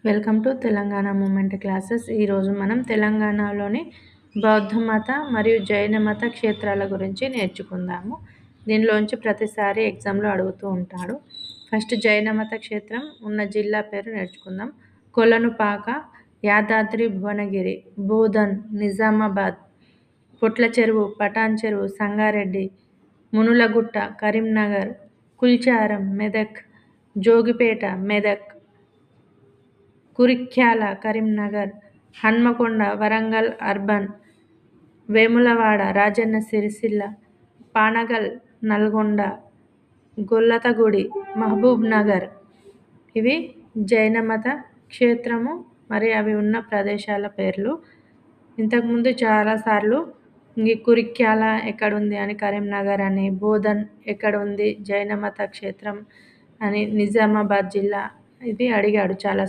Welcome to Telangana movement classes. ఈరోజు మనం తెలంగాణలోని బౌద్ధ మత మరియు జైన మత క్షేత్రాల గురించి నేర్చుకుందాము. దీనిలోంచి ప్రతిసారి ఎగ్జామ్లో అడుగుతూ ఉంటాడు. ఫస్ట్ జైన మత క్షేత్రం ఉన్న జిల్లా పేరు నేర్చుకుందాం. కొలనుపాక, యాదాద్రి భువనగిరి, బోధన్, నిజామాబాద్, పొట్ల చెరువు, పటాన్ చెరువు, సంగారెడ్డి, మునులగుట్ట, కరీంనగర్, కుల్చారం, మెదక్, జోగిపేట, మెదక్, కురిఖ్యాల, కరీంనగర్, హన్మకొండ, వరంగల్ అర్బన్, వేములవాడ, రాజన్న సిరిసిల్ల, పానగల్, నల్గొండ, గొల్లతగుడి, మహబూబ్ నగర్. ఇవి జైన మత క్షేత్రము మరి అవి ఉన్న ప్రదేశాల పేర్లు. ఇంతకుముందు చాలాసార్లు ఈ కురిఖ్యాల ఎక్కడుంది అని, కరీంనగర్ అని, బోధన్ ఎక్కడుంది జైన మత క్షేత్రం అని, నిజామాబాద్ జిల్లా ఇది అడిగాడు చాలా.